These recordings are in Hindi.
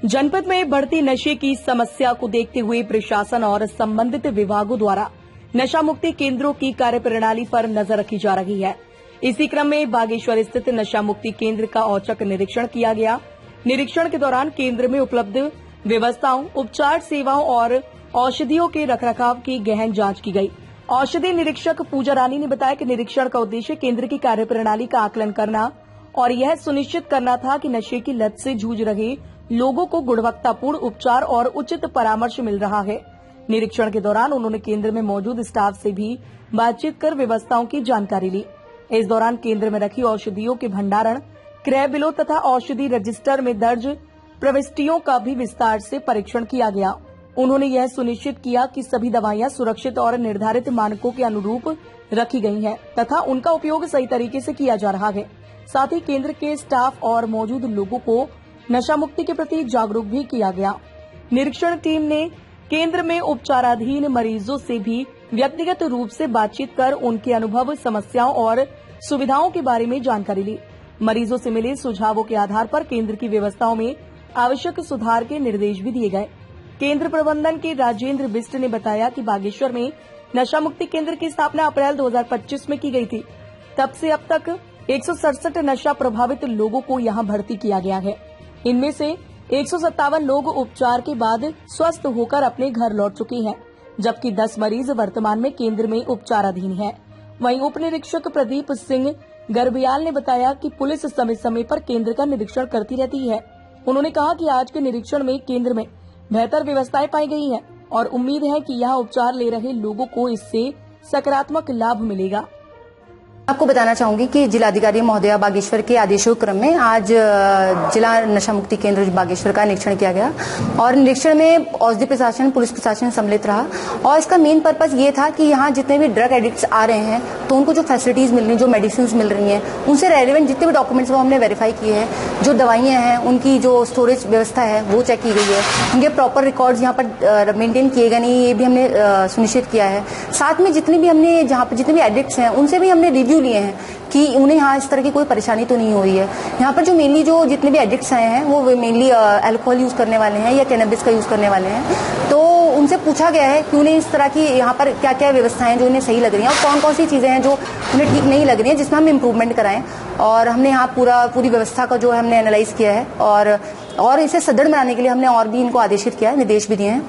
जनपद में बढ़ती नशे की समस्या को देखते हुए प्रशासन और संबंधित विभागों द्वारा नशा मुक्ति केंद्रों की कार्यप्रणाली पर नजर रखी जा रही है। इसी क्रम में बागेश्वर स्थित नशा मुक्ति केंद्र का औचक निरीक्षण किया गया। निरीक्षण के दौरान केंद्र में उपलब्ध व्यवस्थाओं, उपचार सेवाओं और औषधियों के रखरखाव की गहन जांच की गई। औषधि निरीक्षक पूजा रानी ने बताया कि निरीक्षण का उद्देश्य केंद्र की कार्यप्रणाली का आकलन करना और यह सुनिश्चित करना था कि नशे की लत से जूझ रहे लोगों को गुणवत्तापूर्ण उपचार और उचित परामर्श मिल रहा है। निरीक्षण के दौरान उन्होंने केंद्र में मौजूद स्टाफ से भी बातचीत कर व्यवस्थाओं की जानकारी ली। इस दौरान केंद्र में रखी औषधियों के भंडारण, क्रय बिलों तथा औषधि रजिस्टर में दर्ज प्रविष्टियों का भी विस्तार से परीक्षण किया गया। उन्होंने यह सुनिश्चित किया कि सभी दवाइयां सुरक्षित और निर्धारित मानकों के अनुरूप रखी गई हैं तथा उनका उपयोग सही तरीके से किया जा रहा है। साथ ही केंद्र के स्टाफ और मौजूद लोगों को नशा मुक्ति के प्रति जागरूक भी किया गया। निरीक्षण टीम ने केंद्र में उपचाराधीन मरीजों से भी व्यक्तिगत रूप से बातचीत कर उनके अनुभव, समस्याओं और सुविधाओं के बारे में जानकारी ली। मरीजों से मिले सुझावों के आधार पर केंद्र की व्यवस्थाओं में आवश्यक सुधार के निर्देश भी दिए गए। केंद्र प्रबंधन के राजेंद्र बिष्ट ने बताया कि बागेश्वर में नशा मुक्ति केंद्र की स्थापना अप्रैल 2025 में की गई थी। तब से अब तक 167 नशा प्रभावित लोगों को यहां भर्ती किया गया है। इनमें से 157 लोग उपचार के बाद स्वस्थ होकर अपने घर लौट चुके हैं, जबकि 10 मरीज वर्तमान में केंद्र में उपचाराधीन हैं। वहीं उप निरीक्षक प्रदीप सिंह गर्बियाल ने बताया कि पुलिस समय समय पर केंद्र का निरीक्षण करती रहती है। उन्होंने कहा कि आज के निरीक्षण में केंद्र में बेहतर व्यवस्थाएं पाई गई हैं और उम्मीद है कि यहाँ उपचार ले रहे लोगों को इससे सकारात्मक लाभ मिलेगा। आपको बताना चाहूंगी कि जिलाधिकारी महोदया बागेश्वर के आदेशों क्रम में आज जिला नशा मुक्ति केंद्र बागेश्वर का निरीक्षण किया गया और निरीक्षण में औषधि प्रशासन, पुलिस प्रशासन सम्मिलित रहा और इसका मेन पर्पस ये था कि यहाँ जितने भी ड्रग एडिक्ट्स आ रहे हैं तो उनको जो फैसिलिटीज मिल रही हैं, जो मेडिसिन मिल रही हैं, उनसे रेलिवेंट जितने भी डॉक्यूमेंट्स वो हमने वेरीफाई किए हैं। जो दवाइयाँ हैं उनकी जो स्टोरेज व्यवस्था है वो चेक की गई है। उनके प्रॉपर रिकॉर्ड्स यहाँ पर मेंटेन किए गए नहीं, ये भी हमने सुनिश्चित किया है। साथ में जितने भी हमने जहाँ पर जितने भी एडिक्ट्स हैं उनसे भी हमने रिव्यू लिए हैं कि उन्हें यहाँ इस तरह की कोई परेशानी तो नहीं हुई है। यहाँ पर जो मेनली जो जितने भी एडिक्ट्स आए हैं वो मेनली अल्कोहल यूज करने वाले हैं या कैनबिस का यूज करने वाले हैं। तो उनसे पूछा गया है कि उन्हें इस तरह की यहाँ पर क्या क्या व्यवस्थाएं जो उन्हें सही लग रही हैं और कौन कौन सी चीजें हैं जो उन्हें ठीक नहीं लग रही हैं जिसमें हम इम्प्रूवमेंट कराएं। और हमने यहाँ पूरी व्यवस्था का जो है हमने एनालाइज किया है और इसे सदृढ़ बनाने के लिए हमने और भी इनको आदेशित किया है, निर्देश भी दिए हैं।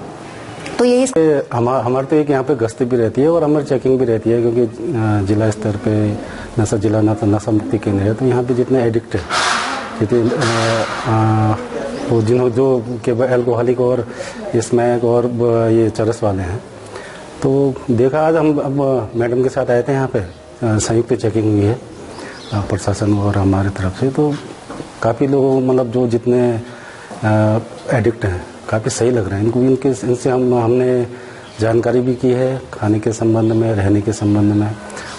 तो यही हमारे तो एक यहाँ पे गश्त भी रहती है और हमारी चेकिंग भी रहती है, क्योंकि जिला स्तर पे जिला नशा मुक्ति केंद्र है। तो यहाँ पे जितने एडिक्ट है, जितने वो जिन्होंने जो केवल एल्कोहलिक और स्मैक और ये चरस वाले हैं, तो देखा आज हम अब मैडम के साथ आए थे यहाँ पे, संयुक्त चेकिंग हुई है प्रशासन और हमारी तरफ से। तो काफ़ी लोग मतलब जो जितने एडिक्ट हैं काफ़ी सही लग रहे हैं इनको। इनसे हमने जानकारी भी की है, खाने के संबंध में, रहने के संबंध में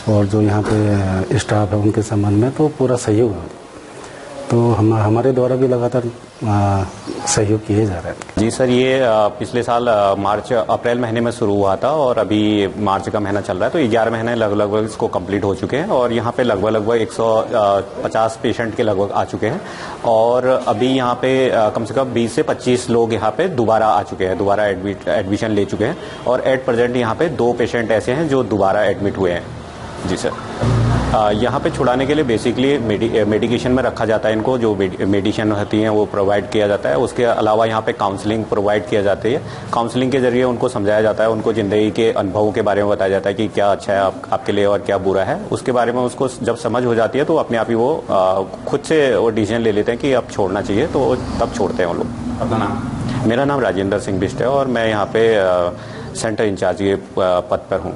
और जो यहाँ पे स्टाफ है उनके संबंध में, तो पूरा सहयोग है। तो हमारे द्वारा भी लगातार सहयोग किए जा रहे हैं। जी सर, ये पिछले साल अप्रैल महीने में शुरू हुआ था और अभी मार्च का महीना चल रहा है, तो 11 महीने लगभग इसको कंप्लीट हो चुके हैं और यहाँ पे लगभग 150 पेशेंट के लगभग आ चुके हैं और अभी यहाँ पे कम से कम 20 से 25 लोग यहाँ पे दोबारा आ चुके हैं, दोबारा एडमिशन ले चुके हैं और एट प्रेजेंट यहाँ पे 2 पेशेंट ऐसे हैं जो दोबारा एडमिट हुए हैं। जी सर, यहाँ पे छुड़ाने के लिए बेसिकली मेडिकेशन में रखा जाता है इनको, जो मेडिसिन होती हैं वो प्रोवाइड किया जाता है। उसके अलावा यहाँ पे काउंसलिंग प्रोवाइड किया जाती है। काउंसलिंग के जरिए उनको समझाया जाता है, उनको जिंदगी के अनुभवों के बारे में बताया जाता है कि क्या अच्छा है आपके लिए और क्या बुरा है। उसके बारे में उसको जब समझ हो जाती है तो अपने आप ही वो खुद से वो डिसीजन ले लेते हैं कि अब छोड़ना चाहिए, तो तब छोड़ते हैं वो लोग। अपना नाम? मेरा नाम राजेंद्र सिंह बिष्ट है और मैं यहाँ पे सेंटर इंचार्ज के पद पर हूँ।